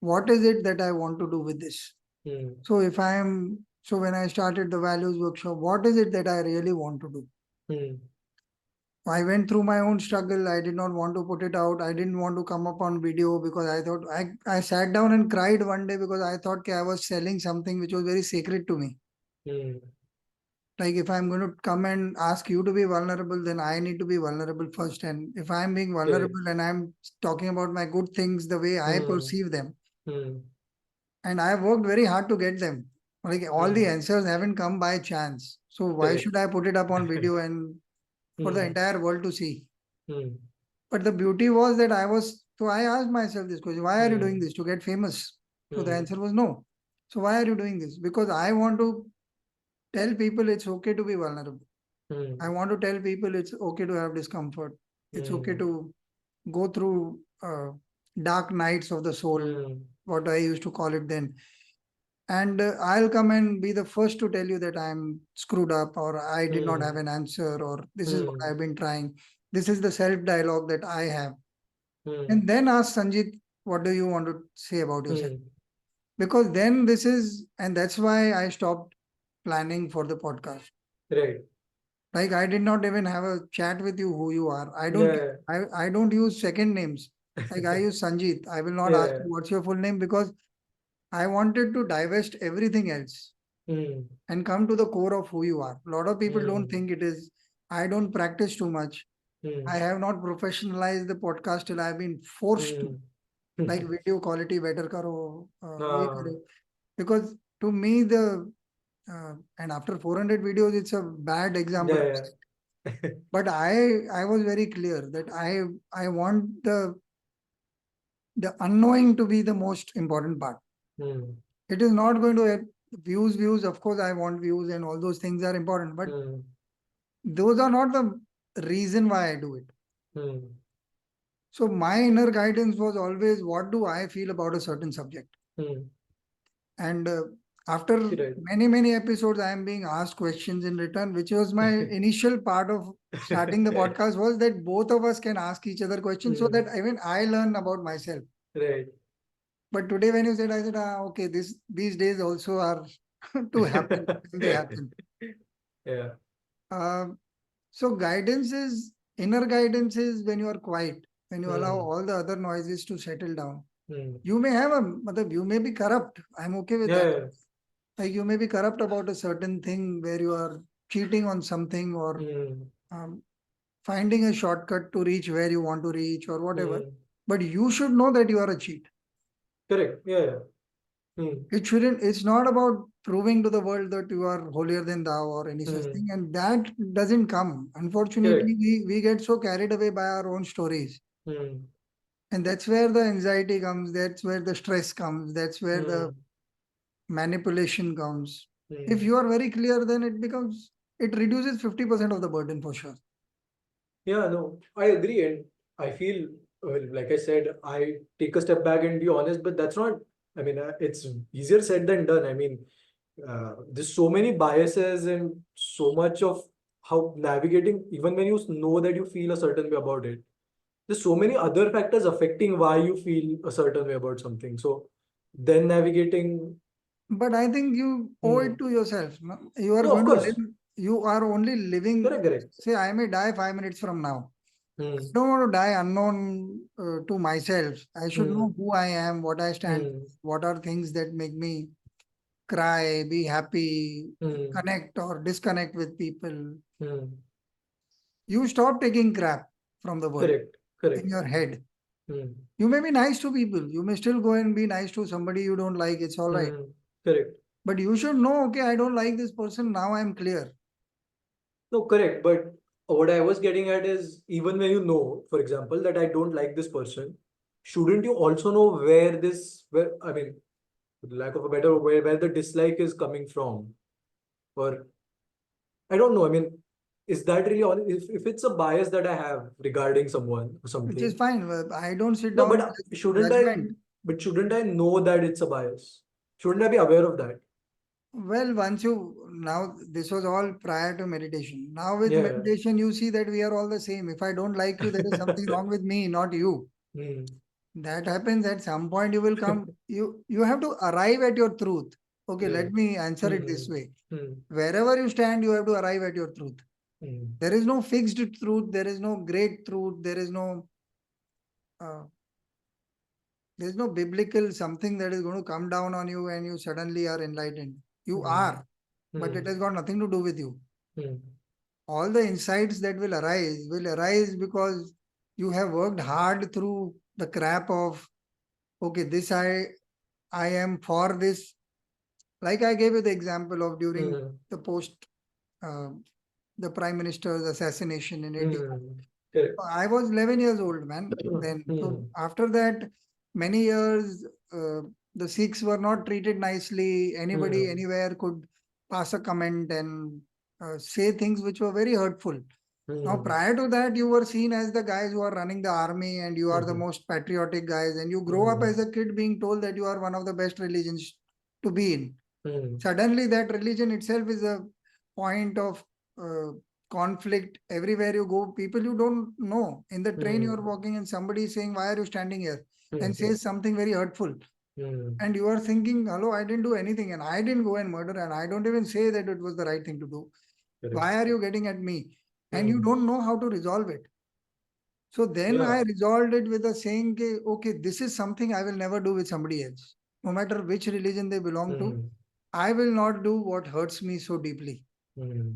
What is it that I want to do with this? Hmm. So when I started the values workshop, what is it that I really want to do? Hmm. I went through my own struggle. I did not want to put it out. I didn't want to come up on video because I thought I sat down and cried one day because I thought I was selling something which was very sacred to me. Hmm. Like if I'm going to come and ask you to be vulnerable, then I need to be vulnerable first. And if I'm being Right. vulnerable and I'm talking about my good things the way I Hmm. perceive them, Hmm. and I've worked very hard to get them. Like all the Hmm. answers haven't come by chance. So why Correct. should I put it up on video and for the Hmm. entire world to see? Hmm. But the beauty was that so I asked myself this question, why are you doing Hmm. this? To get famous? So the Hmm. answer was no. So why are you doing this? Because I want to tell people it's okay to be vulnerable. Hmm. I want to tell people it's okay to have discomfort. It's okay Hmm. to go through dark nights of the soul, Hmm. what I used to call it then. And I'll come and be the first to tell you that I'm screwed up, or I did not have Hmm. an answer, or this is what Hmm. I've been trying. This is the self dialogue that I have. Hmm. And then ask Sanjeet, what do you want to say about yourself? Hmm. Because and that's why I stopped planning for the podcast. Right. Like I did not even have a chat with you who you are. Yeah. I don't use second names. Like I use Sanjeet. I will not ask Yeah. you what's your full name because I wanted to divest everything else Hmm. and come to the core of who you are. A lot of people don't Hmm. think it is. I don't practice too much. Hmm. I have not professionalized the podcast till I've been forced to. Hmm. Like video quality better karo, ye Ah. karo. Because to me and after 400 videos it's a bad example. Yeah. Yeah. But I was very clear that I want the unknowing to be the most important part. Hmm. It is not going to have views. Of course, I want views and all those things are important, but Hmm. those are not the reason why I do it. Hmm. So my inner guidance was always, what do I feel about a certain subject? Hmm. And after Right. many episodes, I am being asked questions in return, which was my initial part of starting the podcast, was that both of us can ask each other questions so Hmm. that even I learn about myself. Right. But today when you said, I said, okay, these days also are to happen and they happen. Yeah. Uh, so inner guidance is when you are quiet, when you allow Hmm. all the other noises to settle down. Hmm. You may have you may be corrupt. I'm okay with that. Yeah. Like you may be corrupt about a certain thing where you are cheating on something or Hmm. um, finding a shortcut to reach where you want to reach or whatever. Hmm. but you should know that you are a cheat. Correct. Yeah, yeah. It shouldn't, it's not about proving to the world that you are holier than thou or any such thing. Hmm. And that doesn't come. Unfortunately, Correct. we get so carried away by our own stories. Hmm. And that's where the anxiety comes, that's where the stress comes, that's where the Hmm. manipulation comes. If Hmm. you are very clear, then it reduces 50% of the burden for sure. Yeah, no, I agree. And I feel, well, like I said, I take a step back and be honest, but that's not, I mean, it's easier said than done. I mean, there's so many biases and so much of how navigating, even when you know that you feel a certain way about it, there's so many other factors affecting why you feel a certain way about something. So then navigating, But I think you owe it hmm. to yourself. No? You are No, of going to live, course, you are only living. correct, correct. Say, I may die 5 minutes from now. I Hmm. don't want to die unknown to myself. I should know Hmm. who I am, what I stand, Hmm. what are things that make me cry, be happy, Hmm. connect or disconnect with people. Hmm. You stop taking crap from the world Correct, in correct. your head. Hmm. You may be nice to people. You may still go and be nice to somebody you don't like. It's all right. Hmm. Correct. But you should know, okay, I don't like this person. Now I'm clear. No, correct. But what I was getting at is even when you know, for example, that I don't like this person, shouldn't you also know where, I mean, with lack of a better word, where the dislike is coming from? Or I don't know. I mean, is that really on? If it's a bias that I have regarding someone or Which is something, fine. I don't sit no, down but with judgment. shouldn't I know that it's a bias? Shouldn't I be aware of that? Well, once you now this was all prior to meditation. Now with Yeah. meditation, you see that we are all the same. If I don't like you, there is something wrong with me, not you. Hmm. That happens at some point. You will come. You have to arrive at your truth. Okay, Yeah. let me answer it this Hmm. way. Hmm. Wherever you stand, you have to arrive at your truth. Hmm. There is no fixed truth. There is no great truth. Uh, there is no biblical something that is going to come down on you and you suddenly are enlightened. You Hmm. are, but it Hmm. has got nothing to do with you. Hmm. All the insights that will arise because you have worked hard through the crap of, okay, this I am for this. Like I gave you the example of during Hmm. the uh, the prime minister's assassination in India. Hmm. Correct. I was 11 years old, man. Then, so Hmm. after that, many years, the Sikhs were not treated nicely. Anybody, Hmm. anywhere could pass a comment and say things which were very hurtful. Now, Hmm. prior to that, you were seen as the guys who are running the army and you are the Hmm. most patriotic guys, and you grow up Hmm. as a kid being told that you are one of the best religions to be in. Hmm. Suddenly, that religion itself is a point of uh, conflict everywhere you go. People you don't know in the train you Hmm. are walking, and somebody is saying, "Why are you standing here?" and Hmm. says something very hurtful. Hmm. And you are thinking, "Hello, I didn't do anything, and I didn't go and murder, and I don't even say that it was the right thing to do. Correct. Why are you getting at me?" And you Hmm. don't know how to resolve it. So then I Yeah. resolved it with a saying, okay, this is something I will never do with somebody else. No matter which religion they belong to, Hmm. I will not do what hurts me so deeply. Hmm.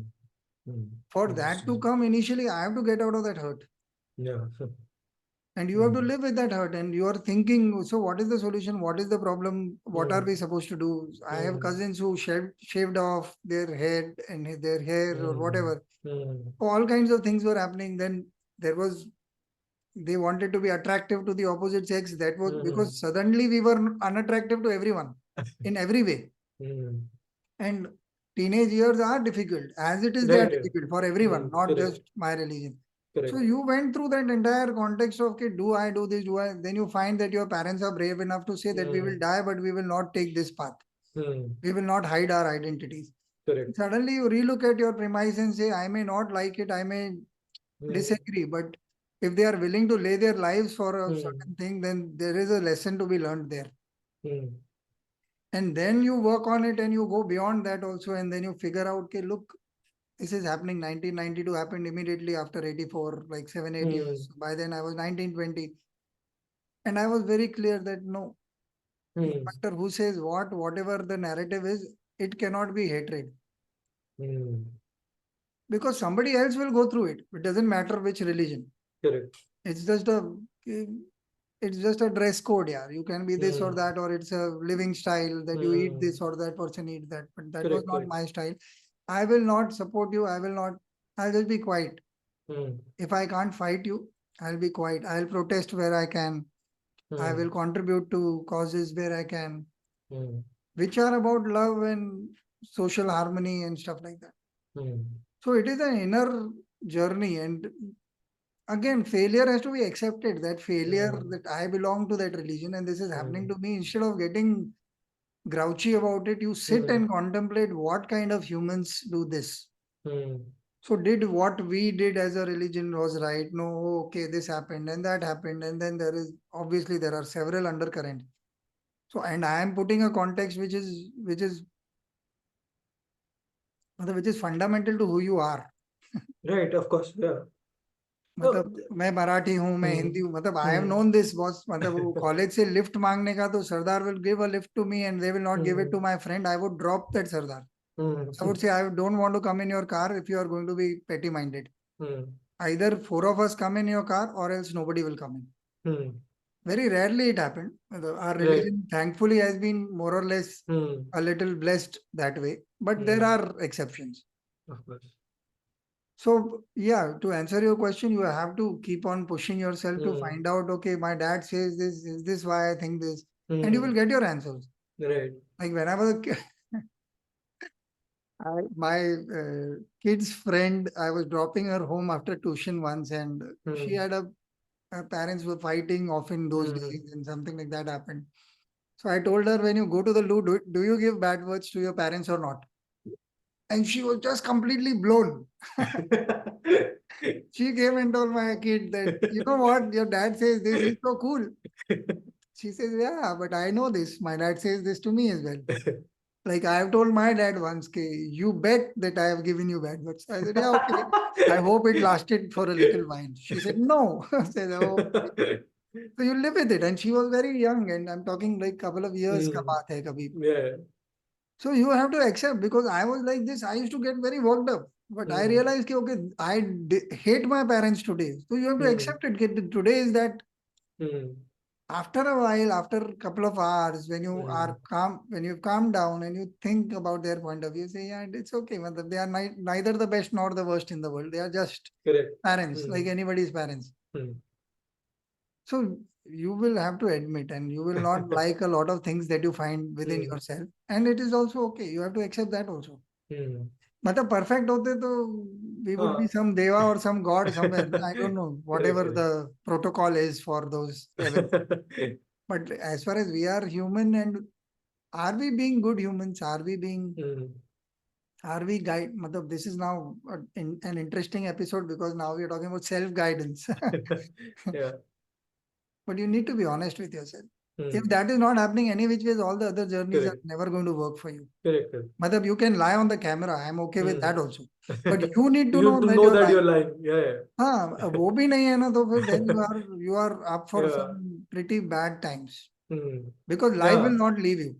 Hmm. For that to Interesting. come, initially, I have to get out of that hurt. Yeah. And you have to Hmm. live with that hurt. And you are thinking, so what is the solution? What is the problem? What are Hmm. we supposed to do? I have Hmm. cousins who shaved off their head and their hair or Hmm. whatever. Hmm. All kinds of things were happening. Then there was they wanted to be attractive to the opposite sex. That was Hmm. because suddenly we were unattractive to everyone in every way. Hmm. And teenage years are difficult, as it is, they are Right. Right. difficult for Hmm. everyone, not Correct. just my religion. So Correct. you went through that entire context of, okay, do I do this? Do I? Then you find that your parents are brave enough to say that we will Hmm. die, but we will not take this path. Hmm. We will not hide our identities. Correct. Suddenly you relook at your premise and say, I may not like it, I may Hmm. disagree, but if they are willing to lay their lives for a Hmm. certain thing, then there is a lesson to be learned there. Hmm. And then you work on it and you go beyond that also, and then you figure out, okay, look, this is happening. 1992 happened immediately after 84, like 7, 8 years. Hmm. By then I was 19, 20. And I was very clear that no, no Hmm. matter who says what, whatever the narrative is, it cannot be hatred. Hmm. Because somebody else will go through it. It doesn't matter which religion. Correct. It's just a it's just a dress code, yeah. You can be this or Hmm. that, or it's a living style that you eat this Hmm. or that person eats that. But that was Correct, not correct. my style. I will not support you. I will not. I'll just be quiet. Hmm. If I can't fight you, I'll be quiet. I'll protest where I can. I Hmm. will contribute to causes where I can, Hmm. which are about love and social harmony and stuff like that. Hmm. So it is an inner journey. And again, failure has to be accepted. That failure, Hmm. that I belong to that religion and this is happening Hmm. to me, instead of getting grouchy about it, you sit Hmm. and contemplate what kind of humans do this. Hmm. So did what we did as a religion was right? No, okay, this happened and that happened, and then there is obviously there are several undercurrents. So and I am putting a context which is fundamental to who you are. Right, of course, yeah. मतलब So, मैं मराठी हूँ, मैं hmm. Hindi हूँ, मतलब I have Hmm. Known this boss, मतलब वो college से lift मांगने का, तो sardar will give a lift to me and they will not give it to Hmm. My friend, I would drop that sardar. I Hmm. would say I don't want to come in your car if you are going to be petty minded. Hmm. Either four of us come in your car or else nobody will come in. Hmm. Very rarely it happened. Our Right. religion thankfully has been more or less Hmm. a little blessed that way, but there Hmm. are exceptions. Of course. So yeah, to answer your question, you have to keep on pushing yourself to Hmm. find out, okay, my dad says this, is this why I think this? And you will Hmm. get your answers. Right. Like when I was a kid, my kid's friend, I was dropping her home after tuition once, and she Hmm. had her parents were fighting often those Hmm. days, and something like that happened. So I told her, when you go to the loo, do you give bad words to your parents or not? And she was just completely blown. She came and told my kid that, you know what, your dad says this is so cool. She says, yeah, but I know this. My dad says this to me as well. Like I have told my dad once, "K, you bet that I have given you bad words." I said, yeah, okay. I hope it lasted for a little while. She said, no. I said, oh, okay. So you live with it. And she was very young, and I'm talking like couple of years ka Hmm. baat hai kabhi. Yeah. So you have to accept, because I was like this. I used to get very worked up. But I Hmm. realized, okay, hate my parents today. So you have to Hmm. accept it. Today is that. Hmm. After a while, after a couple of hours, when you Hmm. are calm, when you calm down and you think about their point of view, say, yeah, it's okay. Matlab, they are neither the best nor the worst in the world. They are just Correct. parents, like Hmm. anybody's parents. Hmm. So you will have to admit, and you will not like a lot of things that you find within Hmm. yourself. And it is also okay. You have to accept that also. Hmm. मतलब perfect होते तो we would be Ah. some deva or some god somewhere. I don't know, Correct, whatever correct. the protocol is for those levels. But as far as we are human, and are we being good humans? Hmm. Are we guide? Matlab, this is now an interesting episode, because now we are talking about self guidance. Yeah. But you need to be honest with yourself. If Hmm. that is not happening any which ways, all the other journeys are Correct. never going to work for you. Correct, correct. Matlab, you can lie on the camera. I am okay with Hmm. that also. But you need to You have know to that know you're that you're lying. lying. Yeah, हाँ, वो भी नहीं है ना, तो फिर then you are up for yeah. some pretty bad times, Hmm. because life will Yeah. not leave you.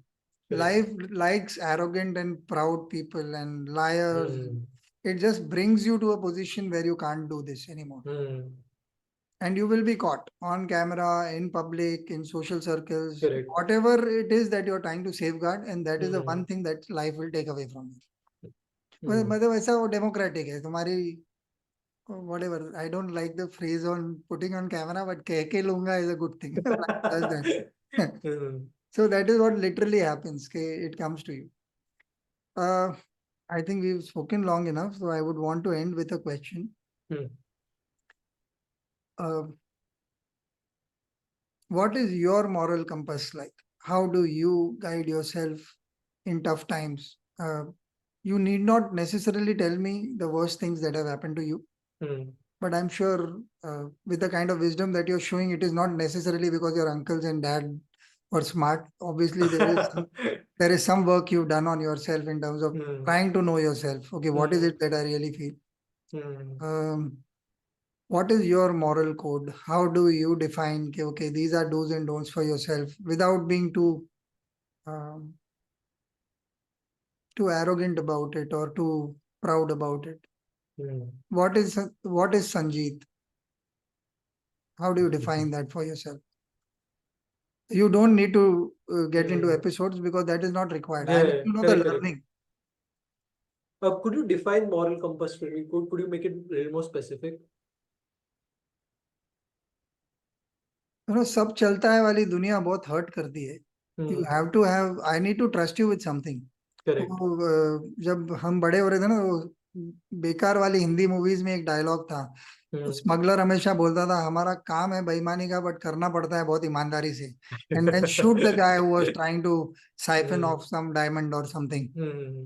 Correct. Life likes arrogant and proud people and liars. Hmm. It just brings you to a position where you can't do this anymore. Hmm. And you will be caught on camera, in public, in social circles, Correct. whatever it is that you're trying to safeguard. And that is the Hmm. one thing that life will take away from you. Hmm. मतलब ऐसा वो democratic है तुम्हारी, whatever. I don't like the phrase on putting on camera, but keh ke lunga is a good thing. Life does that. Hmm. So that is what literally happens. It comes to you. Uh, I think we've spoken long enough, so I would want to end with a question. Hmm. Uh, what is your moral compass like? How do you guide yourself in tough times? You need not necessarily tell me the worst things that have happened to you, Hmm. but I'm sure with the kind of wisdom that you're showing, it is not necessarily because your uncles and dad were smart. Obviously, there is some work you've done on yourself in terms of Hmm. trying to know yourself. Okay, what is Hmm. it that I really feel? Hmm. Um, what is your moral code? How do you define, okay, these are do's and don'ts for yourself without being um, too arrogant about it or too proud about it? Hmm. What is Sanjeet? How do you define that for yourself? You don't need to get into Hmm. episodes because that is not required. I Yeah, need yeah, to know the correct, correct. learning. Could you define moral compass for me? Could you make it a little more specific? सब चलता है वाली दुनिया बहुत hurt करती है. You Hmm. have to have, I need to trust you with something. तो Correct. जब हम बड़े हो रहे थे ना, तो बेकार वाली हिंदी मूवीज में एक डायलॉग था. Hmm. स्मगलर हमेशा बोलता था, हमारा काम है बेईमानी का, बट करना पड़ता है बहुत ईमानदारी से. And then shoot the guy who was trying to siphon Hmm. Off some diamond or something. Hmm.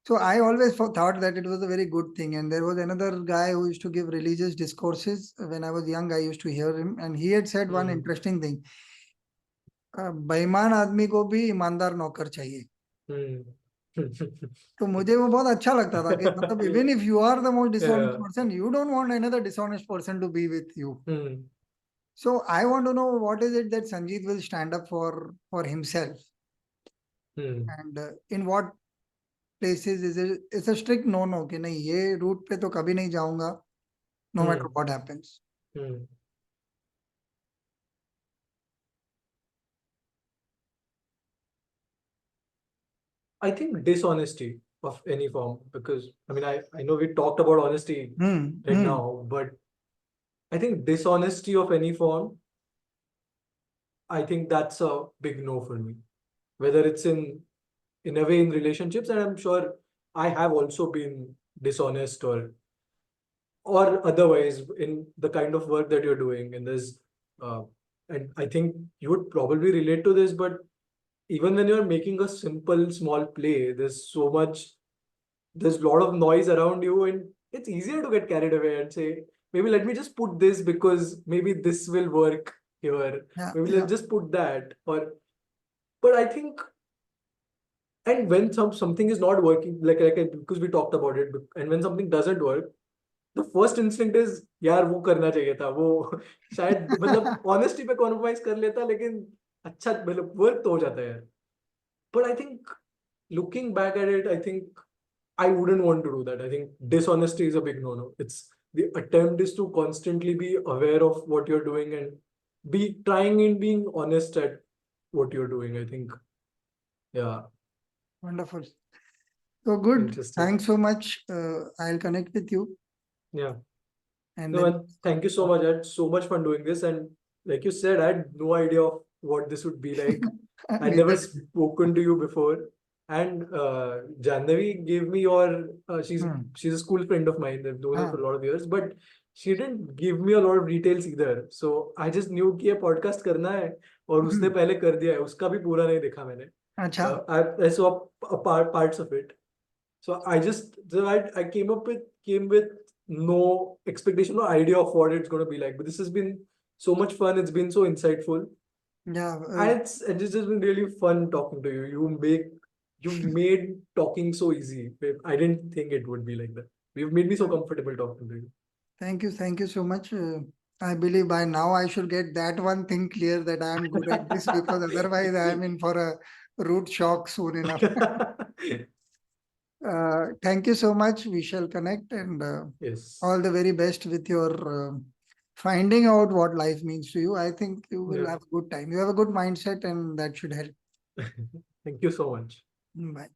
So I always thought that it was a very good thing. And there was another guy who used to give religious discourses. When I was young, I used to hear him, and he had said one Hmm. interesting thing. बेईमान आदमी को भी ईमानदार नौकर चाहिए. Hmm. तो मुझे वो बहुत अच्छा लगता था कि मतलब even if you are the most dishonest Yeah. Person, you don't want another dishonest person to be with you. Hmm. So I want to know what is it that Sanjeet will stand up for himself, Hmm. and in what places is it, it's a strict no no कि नहीं ये root पे तो कभी नहीं जाऊंगा, no matter Hmm. what happens. Hmm. I think dishonesty of any form, because I mean, I know we talked about honesty Hmm. right now, but I think dishonesty of any form, I think that's a big no for me. Whether it's in a way in relationships, and I'm sure I have also been dishonest or otherwise in the kind of work that you're doing. And there's and I think you would probably relate to this, but even when you're making a simple small play, there's a lot of noise around you, and it's easier to get carried away and say, maybe let me just put this because maybe this will work here. Yeah, Maybe yeah. let's just put that. But I think, and when something is not working, because we talked about it, and when something doesn't work, the first instinct is यार वो करना चाहिए था वो शायद मतलब honesty पे compromise कर लेता लेकिन अच्छा मतलब work तो हो जाता है यार. But I think looking back at it, I think I wouldn't want to do that. I think dishonesty is a big no-no. It's the attempt is to constantly be aware of what you're doing and be trying and being honest at what you're doing. I think, yeah, Wonderful. So good. interesting. Thanks so much. I'll connect with you, Yeah. and No, then man, thank you so much. I had so much fun doing this. And like you said, I had no idea of what this would be like. I'd never neither. spoken to you before. And Jannavi gave me your, Hmm. she's a school friend of mine. They've known her for हाँ. a lot of years, but she didn't give me a lot of details either. So I just knew कि ये podcast करना है और उसने पहले कर दिया है. उसका भी पूरा नहीं देखा मैंने. अच्छा. I saw parts of it. So I came with no expectation or idea of what it's going to be like. But this has been so much fun. It's been so insightful, Yeah. and it's just been really fun talking to you. You've made talking so easy. I didn't think it would be like that. You've made me so comfortable talking to you. Thank you. Thank you so much. I believe by now I should get that one thing clear that I am good at this, because otherwise I am in for a root shock soon enough. Thank you so much. We shall connect, and all Yes. the very best with your finding out what life means to you. I think you will Yeah. have a good time. You have a good mindset, and that should help. Thank you so much. Bye.